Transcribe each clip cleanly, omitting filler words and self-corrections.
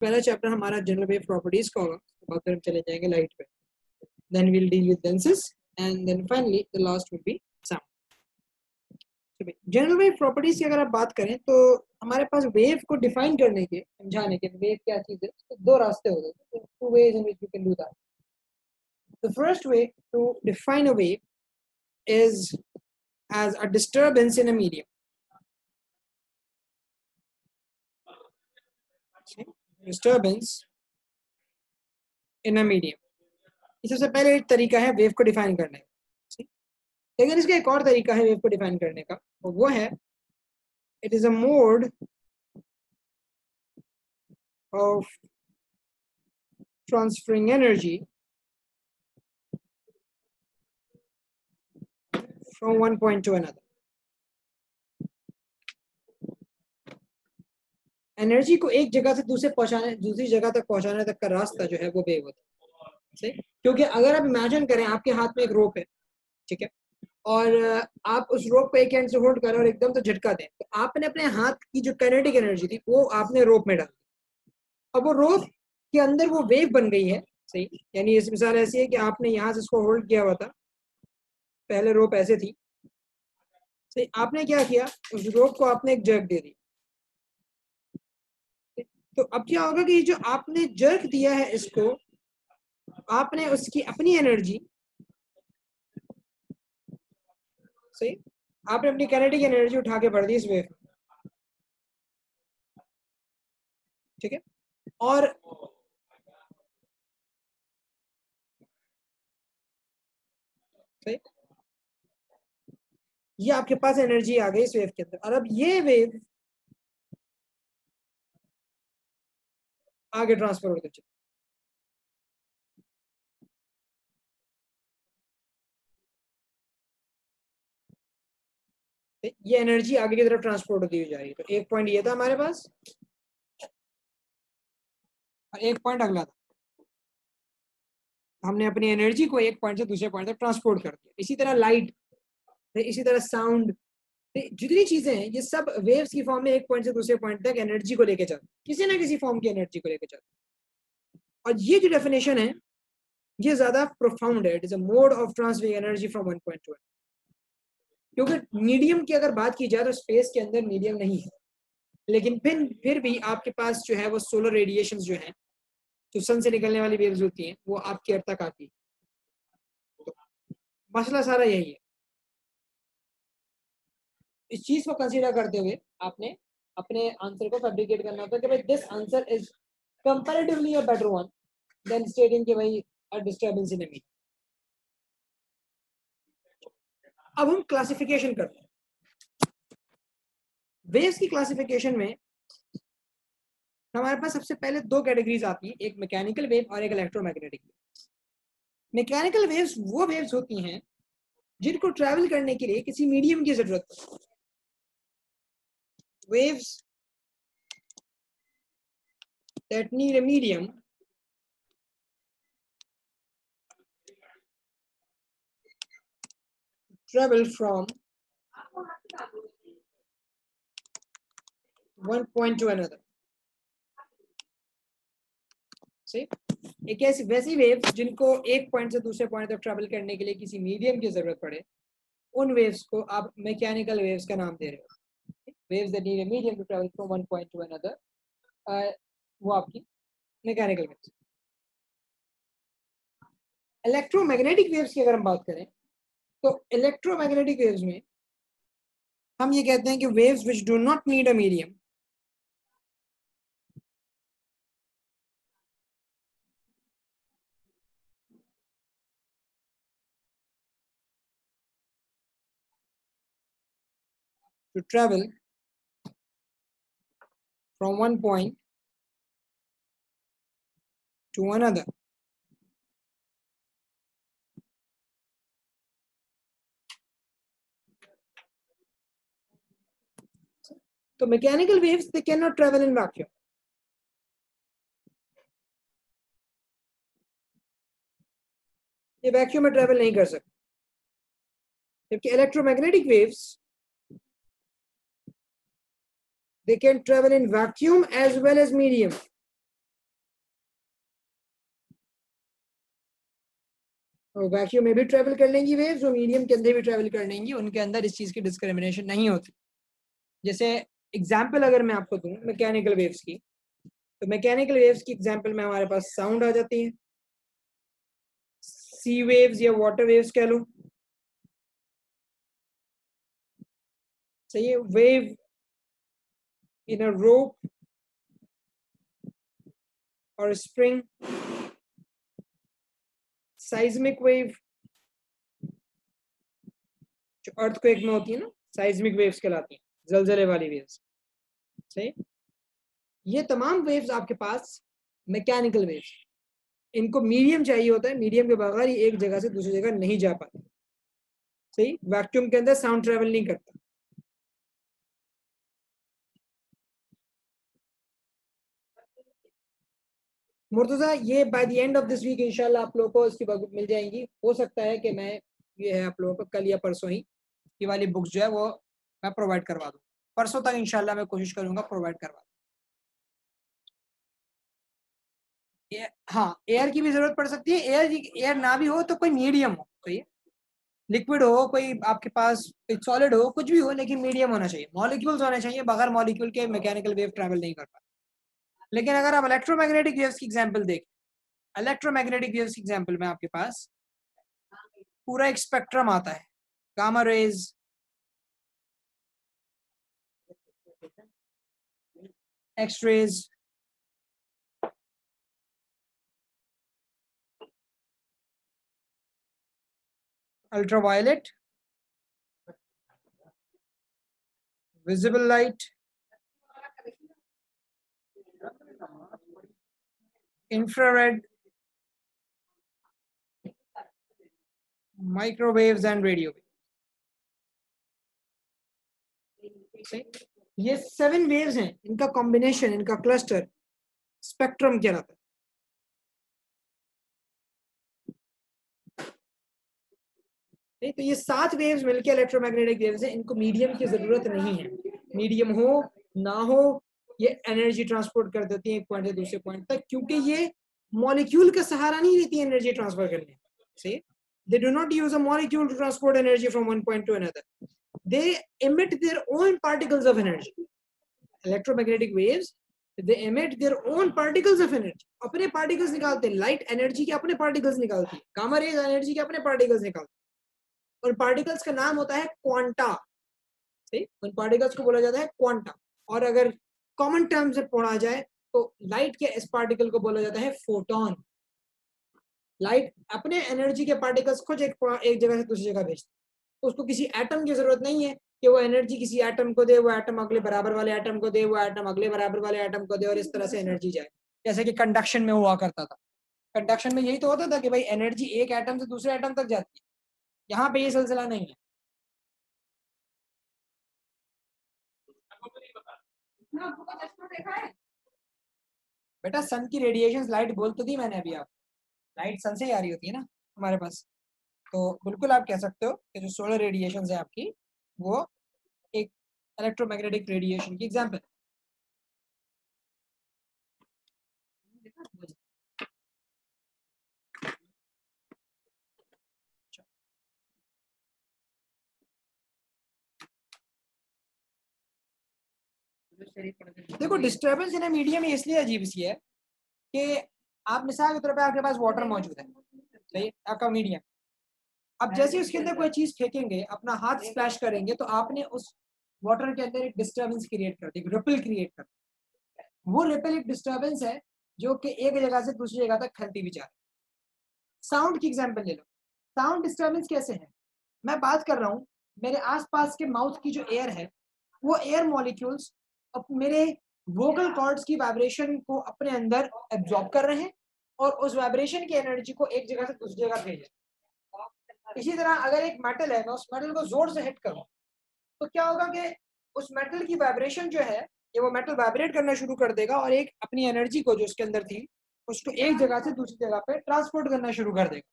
पहला चैप्टर हमारा general wave properties का होगा, उसके बाद फिर हम चले जाएंगे लाइट पे, then we'll deal with lenses and then finally the last will be sound. General wave properties की अगर आप बात करें तो हमारे पास वेव को डिफाइन करने के, समझाने के, वेव क्या चीज है, तो दो रास्ते होते हैं, two ways in which you can do that. The first way to define a wave is as a disturbance in a medium. Disturbance in a medium. ये सबसे पहले एक तरीका है वेव को डिफाइन करने का। लेकिन इसका एक और तरीका है वेव को डिफाइन करने का, और वो है it is a mode of transferring energy from one point to another. Energy को एक जगह से दूसरी जगह तक पहुंचाने तक का रास्ता जो है वो वेव होता है। क्योंकि अगर आप इमेजिन करें आपके हाथ में एक रोप है, ठीक है, और आप उस रोप को एक एंड से होल्ड करें और एकदम तो झटका दें, तो आपने अपने हाथ की जो काइनेटिक एनर्जी थी वो आपने रोप में डाल दी। अब वो रोप के अंदर वो वेव बन गई है, सही, यानी इस मिसाल ऐसी है कि आपने यहाँ से इसको होल्ड किया हुआ था, पहले रोप ऐसे थी, सही, आपने क्या किया, उस रोप को आपने एक जर्क दे दी। तो अब क्या होगा कि जो आपने जर्क दिया है इसको, आपने उसकी अपनी एनर्जी, सही, आपने अपनी काइनेटिक एनर्जी उठा के भर दी इस वेव, ठीक है, और सही, ये आपके पास एनर्जी आ गई इस वेव के अंदर। और अब ये वेव आगे ट्रांसफर होते चले, ये एनर्जी आगे की तरफ ट्रांसपोर्ट होती हुई जाएगी। तो एक पॉइंट ये था हमारे पास और एक पॉइंट अगला था, हमने अपनी एनर्जी को एक पॉइंट से दूसरे पॉइंट तक ट्रांसपोर्ट कर दिया। इसी तरह लाइट, इसी तरह साउंड, जितनी चीजें हैं ये सब वेव्स की फॉर्म में एक पॉइंट से दूसरे पॉइंट तक एनर्जी को लेके जाते, किसी ना किसी फॉर्म की एनर्जी को लेके जाते। और ये जो डेफिनेशन है ये ज्यादा प्रोफाउंड है, it is a mode of transferring energy from one point to another. क्योंकि मीडियम की अगर बात की जाए तो स्पेस के अंदर मीडियम नहीं है, लेकिन फिर भी आपके पास जो है वो सोलर रेडिएशन जो है, जो सन से निकलने वाली वेव्स होती हैं, वो आपकी अर्थ तक आती है। तो मसला सारा यही है। इस चीज को कंसीडर करते हुए आपने अपने आंसर को फैब्रिकेट करना होता है कि भाई this answer is comparatively a better one than stating कि भाई a disturbance in a medium. अब हम क्लासिफिकेशन करते हैं। वेव्स की क्लासिफिकेशन में हमारे पास सबसे पहले दो कैटेगरीज आती है, एक मैकेनिकल वेव और एक इलेक्ट्रोमैग्नेटिक वेव। मैकेनिकल वेव्स वो वेव्स होती हैं जिनको ट्रैवल करने के लिए किसी मीडियम की जरूरत है। Waves that need a medium travel from one point to another. See? एक ऐसी वैसी वेव्स जिनको एक पॉइंट से दूसरे पॉइंट तक ट्रैवल करने के लिए किसी मीडियम की जरूरत पड़े, उन वेव्स को आप मैकेनिकल वेव्स का नाम दे रहे हो। Waves that need a medium to travel from one point to another, वो आपकी मैकेनिकल वेव्स। इलेक्ट्रोमैग्नेटिक वेव्स की अगर हम बात करें तो इलेक्ट्रोमैग्नेटिक वेव्स में हम ये कहते हैं कि waves which do not need a medium to travel from one point to another. So mechanical waves, they cannot travel in vacuum. ये वैक्यूम में ट्रेवल नहीं कर सकते, जबकि electromagnetic waves they can travel in vacuum as well as medium. और vacuum में भी travel कर लेंगी वेव्स और मीडियम के अंदर भी ट्रेवल कर लेंगी, उनके अंदर इस चीज़ की डिस्क्रिमिनेशन नहीं होती। जैसे एग्जाम्पल अगर मैं आपको दूं मैकेनिकल वेव्स की, तो मैकेनिकल वेव्स की एग्जाम्पल में हमारे पास साउंड आ जाती है, सी वेव्स या वाटर वेव्स कह लो, सही है। वेव इन अ रोप और स्प्रिंग, साइज्मिक वेव जो अर्थक्वेक में होती है ना, साइज्मिक वेव्स कहलाती हैं, जलजले वाली वेव्स, सही। ये तमाम वेव्स आपके पास मैकेनिकल वेव्स, इनको मीडियम चाहिए होता है, मीडियम के बगैर ये एक जगह से दूसरी जगह नहीं जा पाते, सही। वैक्यूम के अंदर साउंड ट्रेवल नहीं करता। मुर्तजा ये by the end of this week इंशाल्लाह आप लोगों को इसकी बुक मिल जाएंगी। हो सकता है कि मैं ये है आप लोगों को कल या परसों ही ये वाली बुक्स जो है वो मैं प्रोवाइड करवा दूँ, परसों तक इंशाल्लाह मैं कोशिश करूंगा प्रोवाइड करवा दूँ। हाँ, एयर की भी जरूरत पड़ सकती है, एयर ना भी हो तो कोई मीडियम हो, सही है। लिक्विड हो, कोई आपके पास सॉलिड हो, कुछ भी हो, लेकिन मीडियम होना चाहिए, मॉलिक्यूल्स होने चाहिए, बगैर मॉलिक्यूल के मैकेनिकल वेव ट्रैवल नहीं कर पाते। लेकिन अगर आप इलेक्ट्रोमैग्नेटिक वेव्स की एग्जांपल देखें, इलेक्ट्रोमैग्नेटिक वेव्स की एग्जांपल में आपके पास पूरा एक स्पेक्ट्रम आता है, gamma rays, X rays, ultraviolet, visible light, infrared, microwaves and radio waves. ये 7 वेव्स हैं, इनका कॉम्बिनेशन, इनका क्लस्टर स्पेक्ट्रम कहलाता है। तो ये 7 वेव्स मिलकर इलेक्ट्रोमैग्नेटिक वेव्स हैं, इनको मीडियम की जरूरत नहीं है, मीडियम हो ना हो ये एनर्जी ट्रांसपोर्ट कर देती है एक पॉइंट से दूसरे पॉइंट तक, क्योंकि ये मॉलिक्यूल का सहारा नहीं लेती है एनर्जी ट्रांसफर करने से। They do not use a molecule to transport energy from one point to another. They emit their own particles of energy. Electromagnetic waves, they emit their own particles of energy. अपने particles निकालते हैं, light energy के अपने particles निकालती है, gamma raise energy के अपने particles निकालते हैं, और particles का नाम होता है क्वांटा, सही। उन particles को बोला जाता है क्वांटा। और अगर कॉमन टर्म से पढ़ा जाए तो लाइट के इस पार्टिकल को बोला जाता है फोटोन। लाइट अपने एनर्जी के पार्टिकल्स को एक जगह से दूसरी जगह भेजती है, उसको किसी एटम की जरूरत नहीं है कि वो एनर्जी किसी एटम को दे, वो एटम अगले बराबर वाले एटम को दे, वो एटम अगले बराबर वाले एटम को दे, और इस तरह से एनर्जी जाए, जैसे कि कंडक्शन में हुआ करता था। कंडक्शन में यही तो होता था कि भाई एनर्जी एक एटम से दूसरे एटम तक जाती है, यहाँ पे ये सिलसिला नहीं है। बेटा सन की रेडिएशन, लाइट बोल तो दी मैंने अभी, आप लाइट सन से ही आ रही होती है ना हमारे पास, तो बिल्कुल आप कह सकते हो कि जो सोलर रेडिएशन है आपकी, वो एक इलेक्ट्रोमैग्नेटिक रेडिएशन की एग्जांपल। देखो डिस्टर्बेंस इन मीडियम इसलिए अजीब सी है कि आप मिसाल के तौर पे आपके पास वाटर मौजूद है, सही, आपका मीडियम, अब जैसे उसके अंदर कोई चीज फेंकेंगे, अपना हाथ स्प्लैश करेंगे, तो आपने उस वाटर के अंदर एक डिस्टर्बेंस क्रिएट कर दी, रिपल क्रिएट कर दी। वो रिपल एक डिस्टर्बेंस है जो कि एक जगह से दूसरी जगह तक फैलती भी जा रही है। साउंड की एग्जांपल ले लो, साउंड डिस्टर्बेंस कैसे है, मैं बात कर रहा हूँ, मेरे आसपास के माउथ की जो एयर है, वो एयर मॉलिक्यूल्स अब मेरे वोकल कॉर्ड्स की वाइब्रेशन को अपने अंदर एब्जॉर्ब कर रहे हैं और उस वाइब्रेशन की एनर्जी को एक जगह से दूसरी जगह भेज रहे हैं। इसी तरह अगर एक मेटल है, मैं उस मेटल को जोर से हिट करूं, तो क्या होगा कि उस मेटल की वाइब्रेशन जो है, ये वो मेटल वाइब्रेट करना शुरू कर देगा और एक अपनी एनर्जी को जो उसके अंदर थी उसको एक जगह से दूसरी जगह पे ट्रांसपोर्ट करना शुरू कर देगा।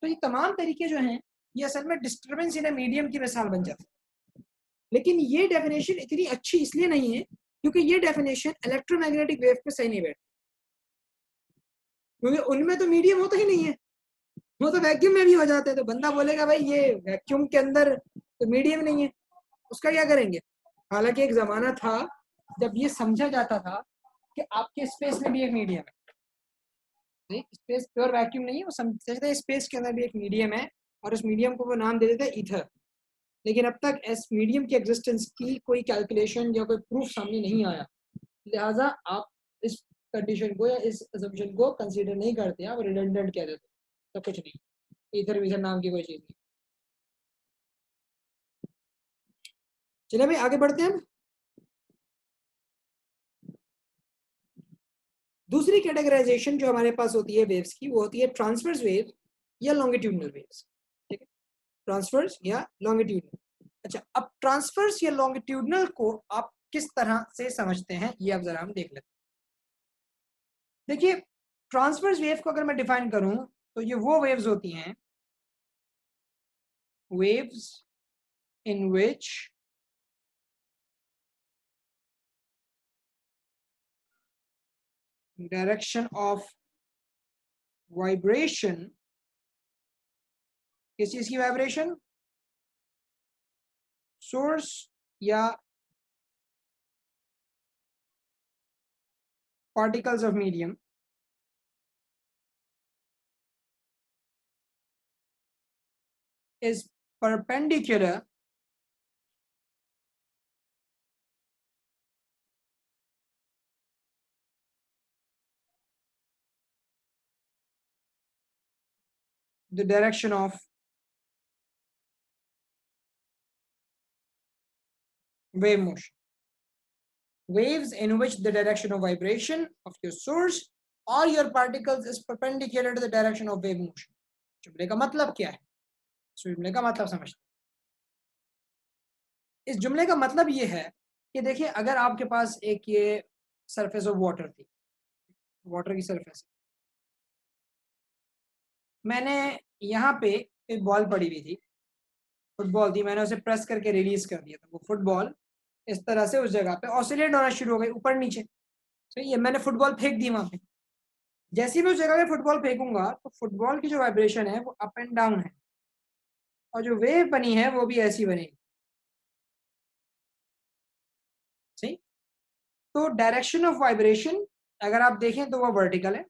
तो ये तमाम तरीके जो हैं, ये असल में डिस्टर्बेंस इन मीडियम की मिसाल बन जाती है। लेकिन ये डेफिनेशन इतनी अच्छी इसलिए नहीं है क्योंकि ये डेफिनेशन इलेक्ट्रोमैग्नेटिक वेव पे सही नहीं बैठती, क्योंकि उनमें तो मीडियम होता ही नहीं है, वो तो वैक्यूम में भी हो जाते हैं। तो बंदा बोलेगा भाई ये वैक्यूम के अंदर तो मीडियम नहीं है, उसका क्या करेंगे। हालांकि एक जमाना था जब ये समझा जाता था कि आपके स्पेस में भी एक मीडियम है, स्पेस प्योर वैक्यूम नहीं है, वो समझते हैं स्पेस के अंदर भी एक मीडियम है, और उस मीडियम को वो नाम दे देते हैं ईथर। लेकिन अब तक इस मीडियम की एग्जिस्टेंस की कोई कैलकुलेशन या कोई प्रूफ सामने नहीं आया, लिहाजा आप इस कंडीशन को या इस असम्पशन को कंसीडर नहीं करते, आप रिडंडेंट कह देते, तो कुछ नहीं, ईथर वीथर नाम की कोई चीज़ नहीं। चलिए भाई आगे बढ़ते हैं। दूसरी कैटेगराइजेशन जो हमारे पास होती है वेव्स की, वो होती है ट्रांसवर्स वेव या लॉन्गिट्यूडनल वेव्स। ठीक है, ट्रांसवर्स या लॉन्गिट्यूडनल। अच्छा, अब ट्रांसवर्स या लॉन्गिट्यूडनल को आप किस तरह से समझते हैं, ये अब जरा हम देख लेते हैं। देखिए, ट्रांसवर्स वेव को अगर मैं डिफाइन करूं तो ये वो वेव्स होती हैं, waves in which direction of vibration, किस चीज की वाइब्रेशन, सोर्स या particles of medium is perpendicular the direction of wave motion. Waves in which the direction of vibration of your source or your particles is perpendicular to the direction of wave motion. जुमले का मतलब क्या है, इस जुमले का मतलब समझते हैं। इस जुमले का मतलब ये है कि देखिए, अगर आपके पास एक ये सरफेस ऑफ वाटर थी, वाटर की सरफेस, मैंने यहाँ पे एक बॉल पड़ी हुई थी, फुटबॉल थी, मैंने उसे प्रेस करके रिलीज कर दिया था, वो फुटबॉल इस तरह से उस जगह पे ऑसिलेट होना शुरू हो गई ऊपर नीचे। सही है, मैंने फुटबॉल फेंक दी वहां पे। जैसे ही मैं उस जगह पे फुटबॉल फेंकूंगा तो फुटबॉल की जो वाइब्रेशन है वो अप एंड डाउन है, और जो वेव बनी है वो भी ऐसी बनेगी। सही, तो डायरेक्शन ऑफ वाइब्रेशन अगर आप देखें तो वो वर्टिकल है,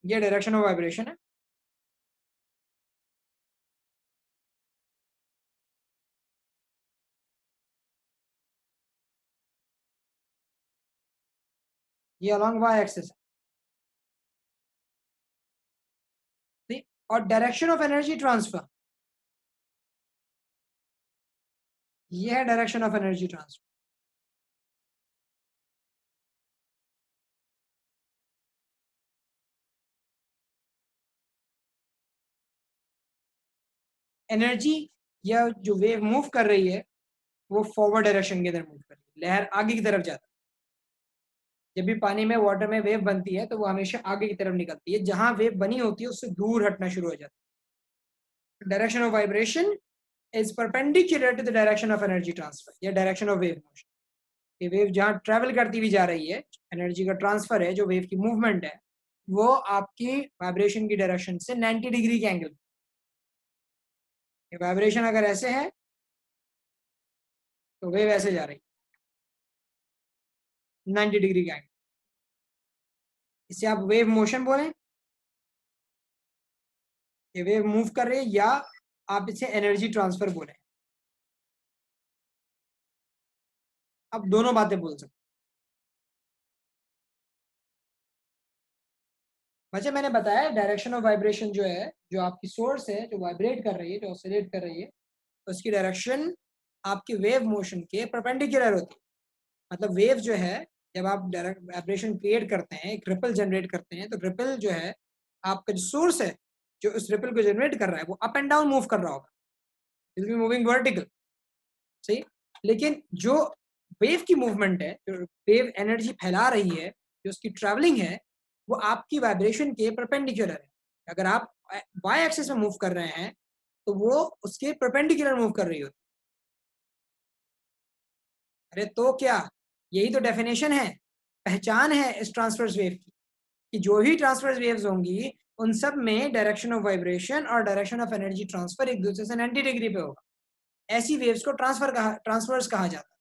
ये डायरेक्शन ऑफ वाइब्रेशन है। ये अलॉन्ग वाई एक्सिस है। और डायरेक्शन ऑफ एनर्जी ट्रांसफर, ये है direction of energy transfer. Energy या जो वेव मूव कर रही है वो फॉरवर्ड डायरेक्शन की तरफ मूव कर रही है, लहर आगे की तरफ जाती है। जब भी पानी में, वाटर में वेव बनती है तो वो हमेशा आगे की तरफ निकलती है, जहां वेव बनी होती है उससे दूर हटना शुरू हो जाता है। Direction of vibration is perpendicular to the direction of energy transfer या डायरेक्शन ऑफ वेव मोशन। ये वेव जहां ट्रेवल करती हुई जा रही है, एनर्जी का ट्रांसफर है, जो वेव की मूवमेंट है, वो आपकी वाइब्रेशन की डायरेक्शन से 90 डिग्री के एंगल, वाइब्रेशन अगर ऐसे है तो वेव ऐसे जा रही है 90 डिग्री के एंगल, इसे आप वेव मोशन बोलें, ये वेव मूव कर रही है, या आप इसे एनर्जी ट्रांसफर बोलें। आप दोनों बातें बोल सकते। वैसे मैंने बताया डायरेक्शन ऑफ वाइब्रेशन जो है, जो आपकी सोर्स है, जो वाइब्रेट कर रही है, जो ऑसिलेट कर रही है, तो उसकी डायरेक्शन आपकी वेव मोशन के परपेंडिकुलर होती है। मतलब वेव जो है, जब आप डायरेक्ट वाइब्रेशन क्रिएट करते हैं, एक रिपल जनरेट करते हैं, तो रिपल जो है, आपका जो सोर्स है जो उस रिपल को जनरेट कर रहा है, वो अप एंड डाउन मूव कर रहा होगा, it will be moving vertical. सही, लेकिन जो वेव की मूवमेंट है, जो वेव एनर्जी फैला रही है, जो उसकी ट्रैवलिंग है, वो आपकी वाइब्रेशन के परपेंडिकुलर है। अगर आप वाई एक्सिस में मूव कर रहे हैं तो वो उसके परपेंडिकुलर मूव कर रही होती। अरे तो क्या, यही तो डेफिनेशन है, पहचान है इस ट्रांसवर्स वेव की, कि जो भी ट्रांसवर्स वेव्स होंगी उन सब में डायरेक्शन ऑफ वाइब्रेशन और डायरेक्शन ऑफ एनर्जी ट्रांसफर एक दूसरे से 90 डिग्री पे होगा। ऐसी वेव्स को ट्रांसवर्स कहा जाता है।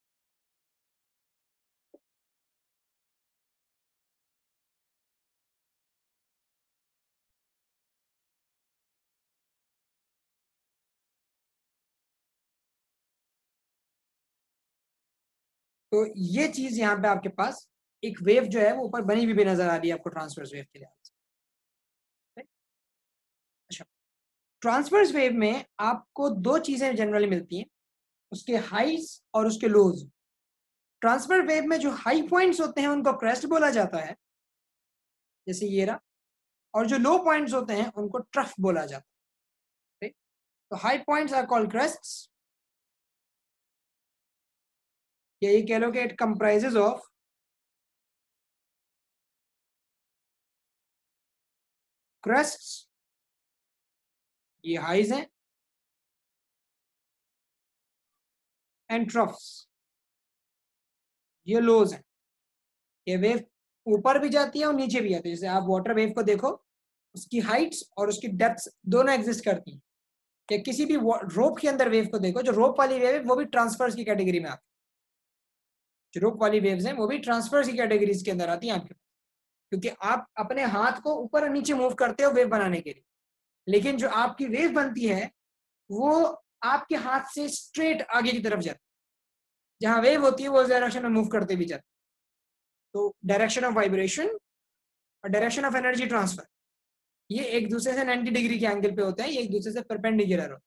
तो ये चीज यहाँ पे आपके पास एक वेव जो है वो ऊपर बनी हुई भी नजर आ रही है आपको ट्रांसवर्स वेव के लिहाज से। अच्छा, ट्रांसवर्स वेव में आपको दो चीजें जनरली मिलती हैं, उसके हाइज और उसके लोज। ट्रांसवर्स वेव में जो हाई पॉइंट्स होते हैं उनको क्रेस्ट बोला जाता है, जैसे ये रहा, और जो लो पॉइंट्स होते हैं उनको ट्रफ बोला जाता है। तो हाई पॉइंट्स आर कॉल्ड क्रेस्ट्स, यही कह लो कि इट कंप्राइजेज ऑफ क्रेस्ट्स, ये हाइज हैं, एंड ट्रफ्स, ये लोज हैं। ये वेव ऊपर भी जाती है और नीचे भी आती है। जैसे आप वाटर वेव को देखो, उसकी हाइट्स और उसकी डेप्थ्स दोनों एग्जिस्ट करती हैं। या किसी भी रोप के अंदर वेव को देखो, जो रोप वाली वेव है वो भी ट्रांसफर्स की कैटेगरी में आती है। जो रोप वाली वेव्स हैं वो भी ट्रांसफर्स की कैटेगरीज के अंदर आती हैं आपके पास, क्योंकि आप अपने हाथ को ऊपर और नीचे मूव करते हो वेव बनाने के लिए, लेकिन जो आपकी वेव बनती है वो आपके हाथ से स्ट्रेट आगे की तरफ जाती है। जहां वेव होती है वो उस डायरेक्शन में मूव करते भी जाते हैं। तो डायरेक्शन ऑफ वाइब्रेशन और डायरेक्शन ऑफ एनर्जी ट्रांसफर, ये एक दूसरे से 90 डिग्री के एंगल पे होते हैं, ये एक दूसरे से परपेंडिकुलर होते हैं।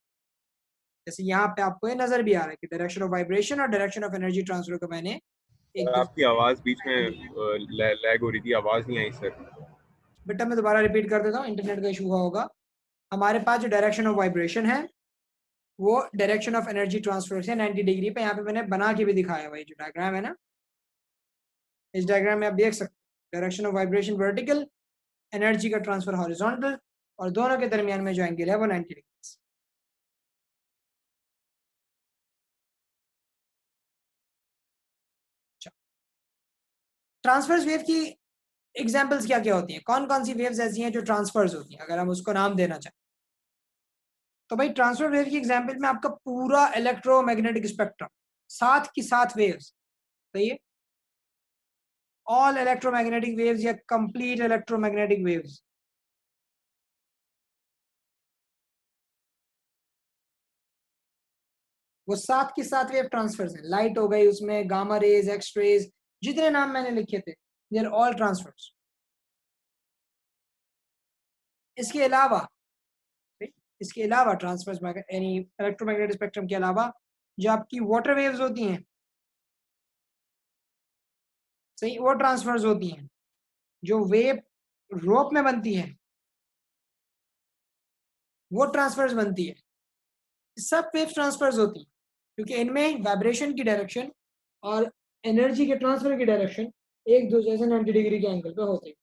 जैसे यहाँ पे आपको ये नजर भी आ रहा है कि डायरेक्शन ऑफ वाइब्रेशन और डायरेक्शन ऑफ एनर्जी ट्रांसफर को मैंने एक दूसरे। आपकी आवाज बीच में लैग हो रही थी, आवाज नहीं आई सर। बेटा मैं दोबारा रिपीट कर देता हूँ, इंटरनेट का इशू हुआ होगा। हमारे पास जो डायरेक्शन ऑफ वाइब्रेशन है वो डायरेक्शन ऑफ एनर्जी ट्रांसफर से 90 डिग्री पे, यहाँ पे मैंने बना के भी दिखाया हुआ है, जो डायग्राम है ना, इस डायग्राम में आप देख सकते हैं direction of vibration vertical, energy का ट्रांसफर हॉरिजॉन्टल, और दोनों के दरमियान में जो एंगल है वो 90 डिग्री। ट्रांसफर्स वेव की एग्जांपल्स क्या क्या होती हैं, कौन कौन सी वेव्स ऐसी हैं जो ट्रांसफर्स होती हैं, अगर हम उसको नाम देना चाहें तो भाई ट्रांसफर वेव की एग्जांपल में आपका पूरा इलेक्ट्रोमैग्नेटिक स्पेक्ट्रम, साथ की साथ वेव्स, सही है, ऑल इलेक्ट्रोमैग्नेटिक वेव्स या कंप्लीट इलेक्ट्रोमैग्नेटिक वेव्स। वो साथ की साथ वेव ट्रांसफर्स हैं, लाइट हो गई उसमें, गामा रेज, एक्स रेज, जितने नाम मैंने लिखे थे, दे आर ऑल ट्रांसफर्स। इसके अलावा ट्रांसफर्स यानी इलेक्ट्रोमैग्नेटिक स्पेक्ट्रम के अलावा जो आपकी वाटर वेव्स होती हैं, सही, वो ट्रांसफर्स होती हैं। जो वेव रोप में बनती है वो ट्रांसफर्स बनती है। सब वेव ट्रांसफर्स होती हैं क्योंकि इनमें वाइब्रेशन की डायरेक्शन और एनर्जी के ट्रांसफर की डायरेक्शन एक दूसरे से 90 डिग्री के एंगल पे होती है।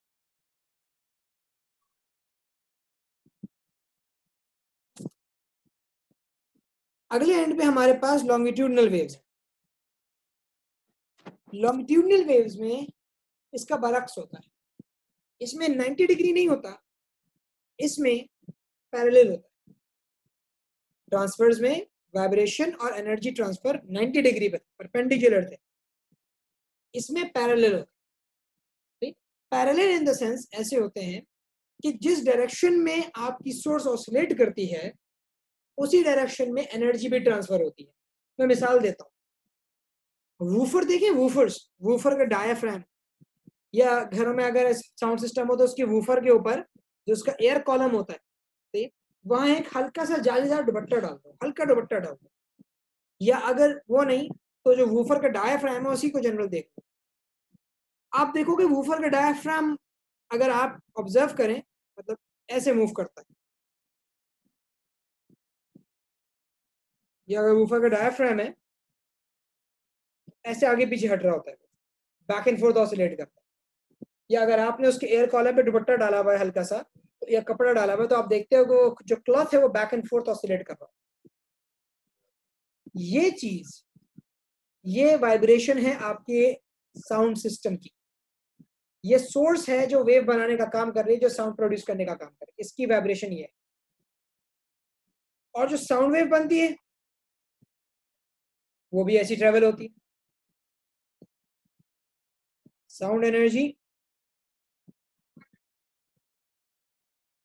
अगले एंड पे हमारे पास लॉन्गिट्यूडनल वेव्स। लॉन्गिट्यूडनल वेव्स में इसका बरक्स होता है, इसमें 90 डिग्री नहीं होता, इसमें पैरेलल होता है। ट्रांसफर्स में वाइब्रेशन और एनर्जी ट्रांसफर 90 डिग्री पर परपेंडिकुलर थे, इसमें पैरेलल होता है। पैरेलल इन द सेंस ऐसे होते हैं कि जिस डायरेक्शन में आपकी सोर्स ऑसिलेट करती है उसी डायरेक्शन में एनर्जी भी ट्रांसफर होती है। मैं मिसाल देता हूँ, वूफर देखें, वूफर का डायाफ्राम, या घरों में अगर साउंड सिस्टम हो तो उसके वूफर के ऊपर जो उसका एयर कॉलम होता है, ठीक, वहां एक हल्का सा जालीदार दुपट्टा डाल दो, हल्का दुपट्टा डाल दो, या अगर वो नहीं तो जो वूफर का डायाफ्राम है उसी को जनरल देख लो। आप देखोगे वूफर का डायाफ्राम अगर आप ऑब्जर्व करें, मतलब ऐसे मूव करता है, या अगर वूफर का डायाफ्राम है ऐसे आगे पीछे हट रहा होता है, बैक एंड फोर्थ ऑसिलेट करता है। या अगर आपने उसके एयर कॉलम पे दुपट्टा डाला हुआ है हल्का सा, या कपड़ा डाला हुआ है, तो आप देखते हो कि जो क्लॉथ है वो बैक एंड फोर्थ ऑसिलेट कर रहा है। ये चीज, ये वाइब्रेशन है आपके साउंड सिस्टम की। ये सोर्स है जो वेव बनाने का काम कर रही है, जो साउंड प्रोड्यूस करने का काम कर रही है, इसकी वाइब्रेशन ये है। और जो साउंड वेव बनती है वो भी ऐसी ट्रेवल होती है। साउंड एनर्जी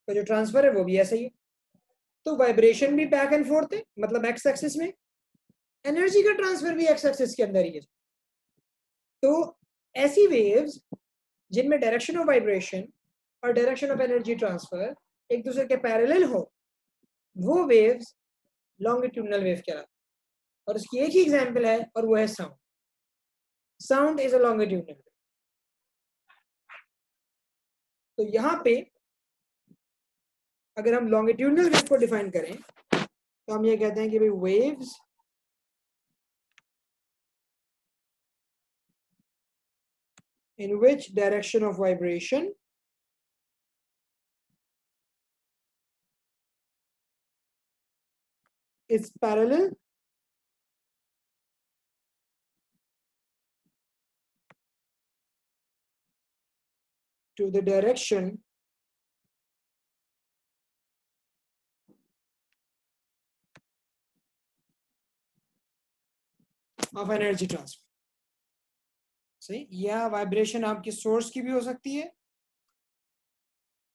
का जो ट्रांसफर है वो भी ऐसा ही है। तो वाइब्रेशन भी बैक एंड फोर्थ है, मतलब एक्स एक्सिस में, एनर्जी का ट्रांसफर भी एक्स एक्सिस के अंदर ही है। तो ऐसी वेव्स जिनमें डायरेक्शन ऑफ वाइब्रेशन और डायरेक्शन ऑफ एनर्जी ट्रांसफर एक दूसरे के पैरेलल हो, वो वेव्स लॉन्गिट्यूडनल वेव कहलाती है। और उसकी एक ही एग्जांपल है और वो है sound. Sound is a longitudinal wave. तो यहां पे अगर हम लॉन्गिट्यूडनल वेव को डिफाइन करें तो हम ये कहते हैं कि भाई waves in which direction of vibration is parallel to the direction of energy transfer। सही, यह वाइब्रेशन आपकी सोर्स की भी हो सकती है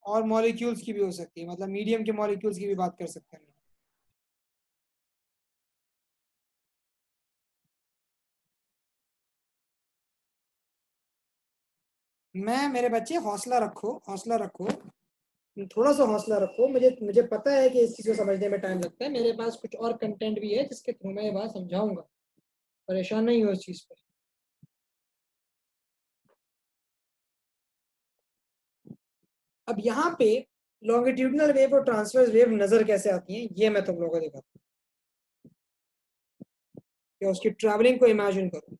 और मॉलिक्यूल्स की भी हो सकती है, मतलब मीडियम के मॉलिक्यूल्स की भी बात कर सकते हैं। मेरे बच्चे हौसला रखो, हौसला रखो, थोड़ा सा हौसला रखो। मुझे पता है कि इस चीज को समझने में टाइम लगता है। मेरे पास कुछ और कंटेंट भी है जिसके थ्रू मैं ये बात समझाऊंगा, परेशान नहीं हो इस चीज पर। अब यहाँ पे लॉन्गिट्यूडनल वेव और ट्रांसवर्स वेव नजर कैसे आती हैं, ये मैं तुम लोगों को दिखाता हूँ। कि उसकी ट्रैवलिंग को इमेजिन करो।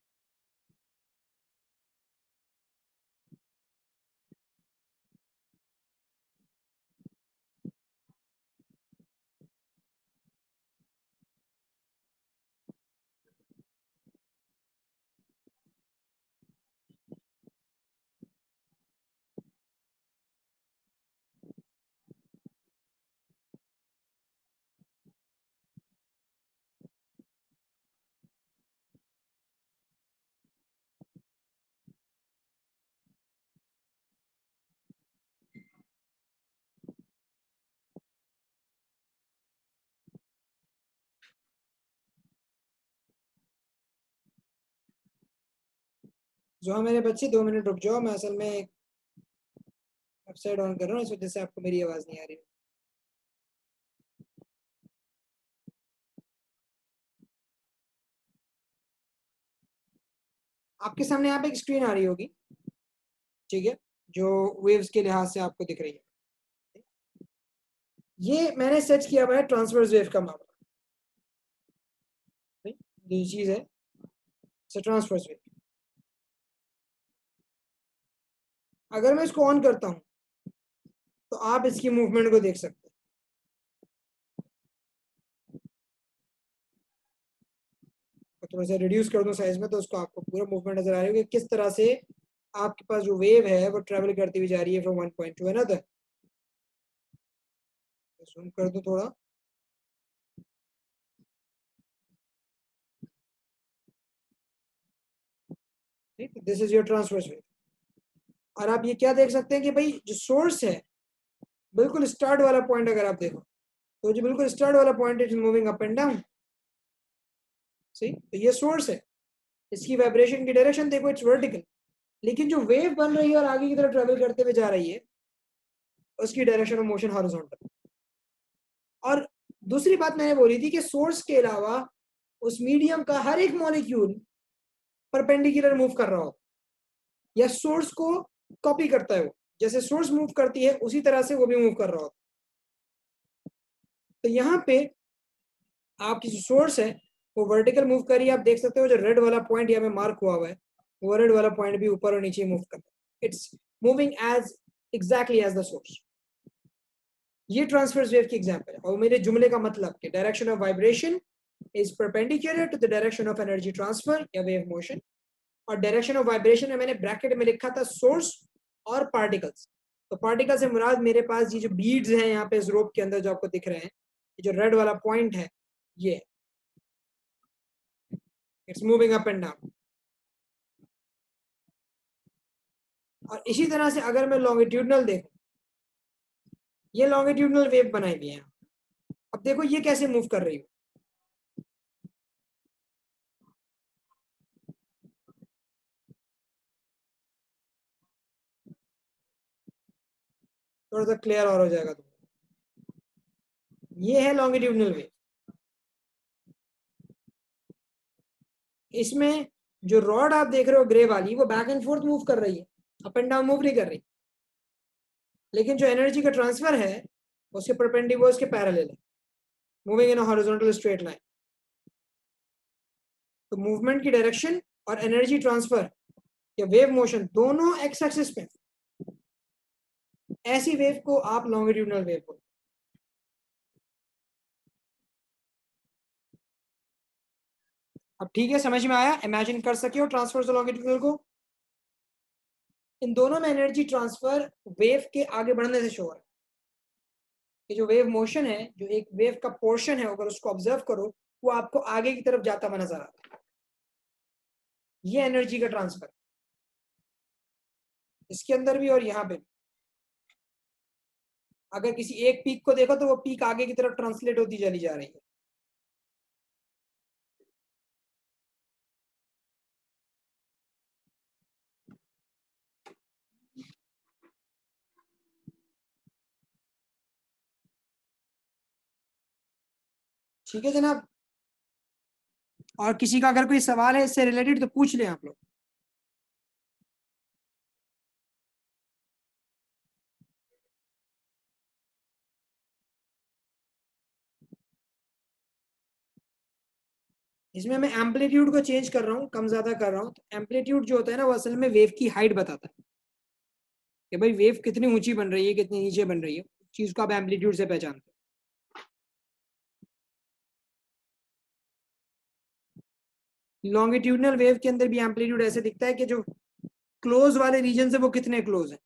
जो मेरे बच्चे 2 मिनट रुक जाओ, मैं असल में एक वेबसाइट ऑन कर रहा हूँ, इस वजह से आपको मेरी आवाज नहीं आ रही। आपके सामने यहाँ पे एक स्क्रीन आ रही होगी, ठीक है, जो वेव्स के लिहाज से आपको दिख रही है। ये मैंने सर्च किया हुआ है ट्रांसवर्स वेव का मामला। ये चीज है ट्रांसवर्स वेव। अगर मैं इसको ऑन करता हूं तो आप इसकी मूवमेंट को देख सकते हैं। थोड़ा सा रिड्यूस कर दूं साइज में तो उसको आपको पूरा मूवमेंट नजर आ रही है कि किस तरह से आपके पास जो वेव है वो ट्रेवल करती हुई जा रही है from one point to another. Zoom कर दूं थोड़ा। This is your transverse wave. और आप ये क्या देख सकते हैं कि भाई जो सोर्स है, बिल्कुल स्टार्ट वाला पॉइंट अगर आप देखो तो जो बिल्कुल स्टार्ट वाला point is moving up and down. सही, तो ये सोर्स है, इसकी वाइब्रेशन की डायरेक्शन देखो, इट्स वर्टिकल। लेकिन जो वेव बन रही है और आगे की तरफ ट्रेवल करते हुए जा रही है, उसकी डायरेक्शन ऑफ मोशन हॉरिजॉन्टल। और दूसरी बात मैंने बोली थी कि सोर्स के अलावा उस मीडियम का हर एक मॉलिक्यूल परपेंडिकुलर मूव कर रहा हो या सोर्स को कॉपी करता है। वो जैसे सोर्स मूव करती है उसी तरह से वो भी मूव कर रहा हो। तो यहाँ पे आपकी जो सोर्स है वो वर्टिकल मूव कर रही है। आप देख सकते हो जो रेड वाला पॉइंट यहाँ पे मार्क हुआ है, वो रेड वाला पॉइंट भी ऊपर और नीचे मूव कर रहा है। It's moving as exactly as the source. ये ट्रांसवर्स वेव की एग्जांपल है। और मेरे जुमले का मतलब कि direction of vibration is perpendicular to the direction of energy transfer या वेव मोशन। और डायरेक्शन ऑफ वाइब्रेशन में मैंने ब्रैकेट में लिखा था सोर्स और पार्टिकल्स। तो पार्टिकल से मुराद मेरे पास ये जो बीड्स हैं यहाँ पे इस रोप के अंदर जो आपको दिख रहे हैं, ये जो रेड वाला पॉइंट है, ये it's moving up and down. और इसी तरह से अगर मैं लॉन्गिट्यूडनल देखूं, ये लॉन्गिट्यूडनल वेव बनाई हुई है। अब देखो ये कैसे मूव कर रही है। थोड़ा सा क्लियर और हो जाएगा तो ये है लॉन्गिट्यूडनल वेव। इसमें जो रॉड आप देख रहे हो ग्रे वाली, वो बैक एंड फोर्थ मूव कर रही है, अप एंड डाउन मूव नहीं कर रही। लेकिन जो एनर्जी का ट्रांसफर है उसके परपेंडिकुलर, उसके पैरेलल है, moving in a horizontal straight line. तो मूवमेंट की डायरेक्शन और एनर्जी ट्रांसफर या वेव मोशन दोनों एक्स एक्सिस पे, ऐसी वेव को आप लॉन्गिट्यूडनल वेव बोलते हैं। अब ठीक है, समझ में आया? इमेजिन कर सके हो ट्रांसफर से लॉन्गिट्यूडनल को। इन दोनों में एनर्जी ट्रांसफर वेव के आगे बढ़ने से शो हो रहा है। ये जो वेव मोशन है, जो एक वेव का पोर्शन है, अगर उसको ऑब्जर्व करो, वो आपको आगे की तरफ जाता हुआ नजर आता है। ये एनर्जी का ट्रांसफर इसके अंदर भी और यहाँ पे भी। अगर किसी एक पीक को देखो तो वो पीक आगे की तरफ ट्रांसलेट होती चली जा रही है। ठीक है जनाब, और किसी का अगर कोई सवाल है इससे रिलेटेड तो पूछ लें आप लोग। इसमें मैं एम्पलीट्यूड को चेंज कर रहा हूँ, कम ज्यादा कर रहा हूँ। तो एम्पलीट्यूड जो होता है ना, वो असल में वेव की हाइट बताता है कि भाई वेव कितनी ऊंची बन रही है, कितनी नीचे बन रही है। चीज को आप एम्पलीट्यूड से पहचानते हो। लॉन्गिट्यूडनल वेव के अंदर भी एम्पलीट्यूड ऐसे दिखता है कि जो क्लोज वाले रीजन से वो कितने क्लोज है।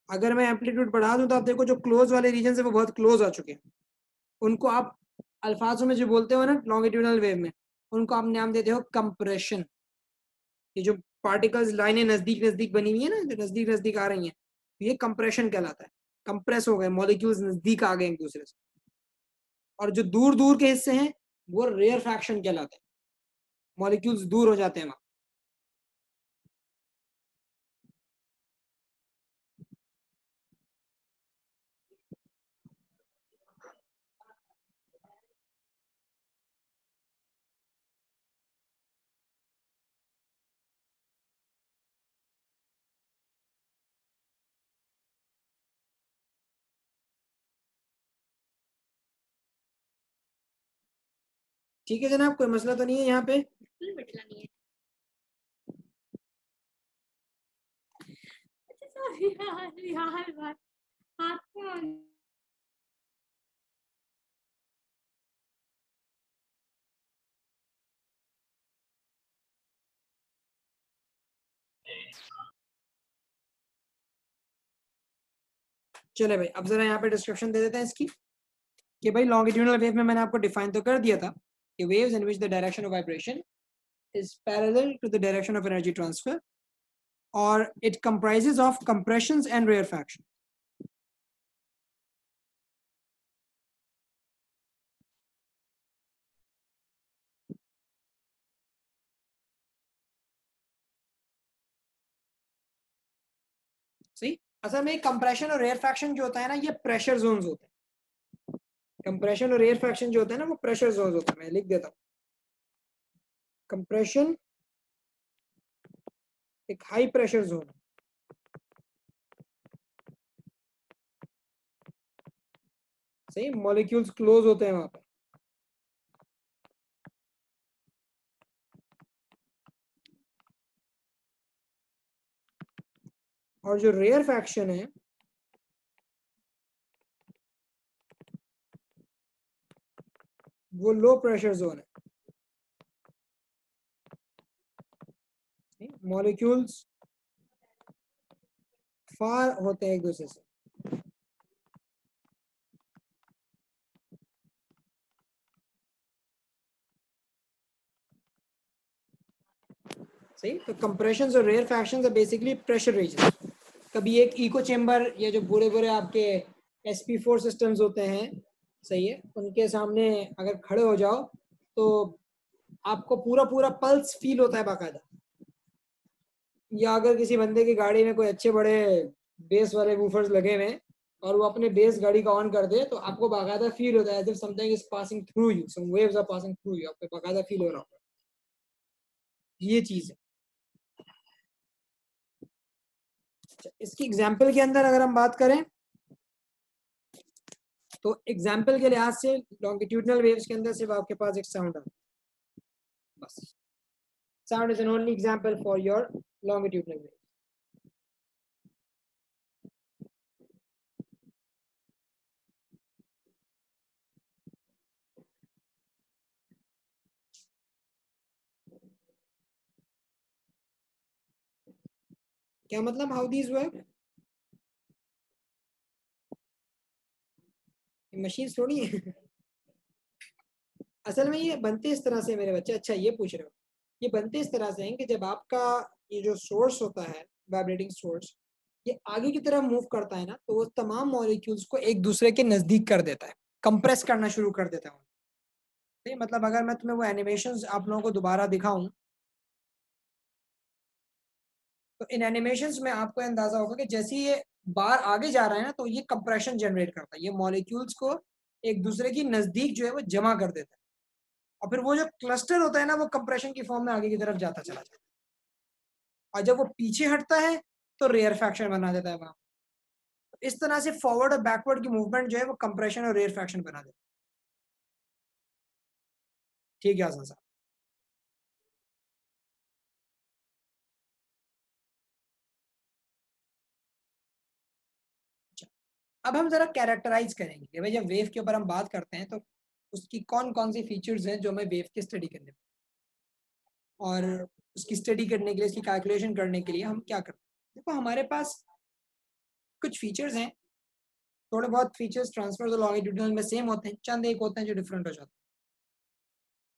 अगर मैं एम्पलीट्यूड बढ़ा दूं तो आप देखो जो क्लोज वाले रीजन से वो बहुत क्लोज आ चुके हैं। उनको आप अल्फाजों में जो बोलते हो ना लॉन्गिट्यूडनल वेव में, उनको आप नाम देते हो कंप्रेशन। ये जो पार्टिकल्स लाइनें नजदीक नजदीक बनी हुई है ना, जो नजदीक नजदीक आ रही हैं, ये कंप्रेशन कहलाता है। कंप्रेस हो गए, मॉलिक्यूल्स नजदीक आ गए एक दूसरे से। और जो दूर दूर के हिस्से हैं वो रेयर फ्रैक्शन कहलाते हैं, मॉलिक्यूल्स दूर हो जाते हैं वहां। ठीक है जनाब, कोई मसला तो नहीं है यहाँ पे? मसला नहीं है। अच्छा यार बात हाथ में चले भाई, अब जरा यहाँ पे डिस्क्रिप्शन दे देते हैं इसकी कि भाई लॉन्गिट्यूडनल वेव में मैंने आपको डिफाइन तो कर दिया था कि waves in which the direction of vibration is parallel to the direction of energy transfer, or it comprises of compressions and rarefaction. सही। असल में कंप्रेशन और रेयरफैक्शन जो होता है ना, ये प्रेशर जोन्स होते हैं। कंप्रेशन और रेयरफैक्शन जो होता है ना, वो प्रेशर जोन्स होता है। मैं लिख देता हूँ, कंप्रेशन एक हाई प्रेशर जोन, सही, मॉलिक्यूल्स क्लोज होते हैं वहां पर। और जो रेयरफैक्शन है वो लो प्रेशर जोन है, मॉलिक्यूल्स फार होते हैं एक दूसरे से। सही। तो कंप्रेशन और rarefaction basically pressure region. कभी एक इको चेम्बर, ये जो बुरे बुरे आपके SP4 सिस्टम्स होते हैं, सही है, उनके सामने अगर खड़े हो जाओ तो आपको पूरा पूरा पल्स फील होता है बाकायदा। या अगर किसी बंदे की गाड़ी में कोई अच्छे बड़े बेस वाले वूफर्स लगे हुए हैं और वो अपने बेस गाड़ी का ऑन कर दे तो आपको बाकायदा फील होता है, जब something is passing through you, some waves are passing through you, आपको बाकायदा फील हो रहा होगा। ये चीज है। इसकी एग्जाम्पल के अंदर अगर हम बात करें तो एग्जाम्पल के लिहाज से लॉन्गिट्यूडनल वेव्स के अंदर सिर्फ आपके पास एक साउंड है, बस। Sound is an only example for your longitudinal wave. क्या मतलब हाउ दीज वर्क? मशीन थोड़ी है। असल में ये बनते इस तरह से मेरे बच्चे, अच्छा ये पूछ रहे हो, ये बनते इस तरह से हैं कि जब आपका ये जो सोर्स होता है, वाइब्रेटिंग सोर्स, ये आगे की तरफ मूव करता है ना, तो वो तमाम मॉलिक्यूल्स को एक दूसरे के नजदीक कर देता है, कंप्रेस करना शुरू कर देता है। तो मतलब अगर मैं तुम्हें वो एनिमेशंस आप लोगों को दोबारा दिखाऊं तो इन एनिमेशंस में आपको अंदाजा होगा कि जैसे ये बार आगे जा रहा है ना, तो ये कंप्रेशन जनरेट करता है, ये मॉलिक्यूल्स को एक दूसरे की नजदीक जो है वो जमा कर देता है, और फिर वो जो क्लस्टर होता है ना, वो कंप्रेशन की फॉर्म में आगे की तरफ जाता चला जाता है, और जब वो पीछे हटता है तो रेयर फैक्शन बना देता है वहां। तो इस तरह से फॉरवर्ड और बैकवर्ड की मूवमेंट जो है वो कंप्रेशन और रेयर फैक्शन बना देता है। ठीक है आसान साहब। अब हम जरा कैरेक्टराइज करेंगे कि भाई जब वेव के ऊपर हम बात करते हैं तो उसकी कौन कौन सी फीचर्स हैं जो हमें वेव की स्टडी करने में, और उसकी स्टडी करने के लिए, इसकी कैलकुलेशन करने के लिए हम क्या करते हैं। देखो हमारे पास कुछ फीचर्स हैं, थोड़े बहुत फीचर्स ट्रांसफर्स और लॉन्गिट्यूडिनल में सेम होते हैं, चंद एक होते हैं जो डिफरेंट हो जाते हैं।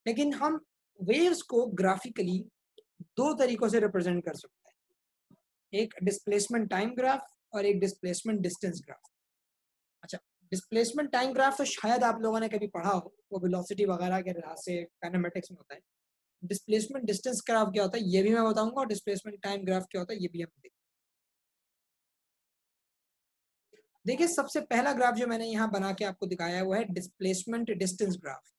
लेकिन हम वेव्स को ग्राफिकली दो तरीकों से रिप्रेजेंट कर सकते हैं, एक डिस्प्लेसमेंट टाइम ग्राफ और एक डिस्प्लेसमेंट डिस्टेंस ग्राफ। अच्छा, डिस्प्लेसमेंट टाइम ग्राफ तो शायद आप लोगों ने कभी पढ़ा हो, वो वेलोसिटी वगैरह के लिहाज से काइनेमेटिक्स में होता है। डिस्प्लेसमेंट डिस्टेंस ग्राफ क्या होता है ये भी मैं बताऊंगा, और डिस्प्लेसमेंट टाइम ग्राफ क्या होता है ये भी हम देखेंगे। देखिए सबसे पहला ग्राफ जो मैंने यहाँ बना के आपको दिखाया है वो है डिस्प्लेसमेंट डिस्टेंस ग्राफ।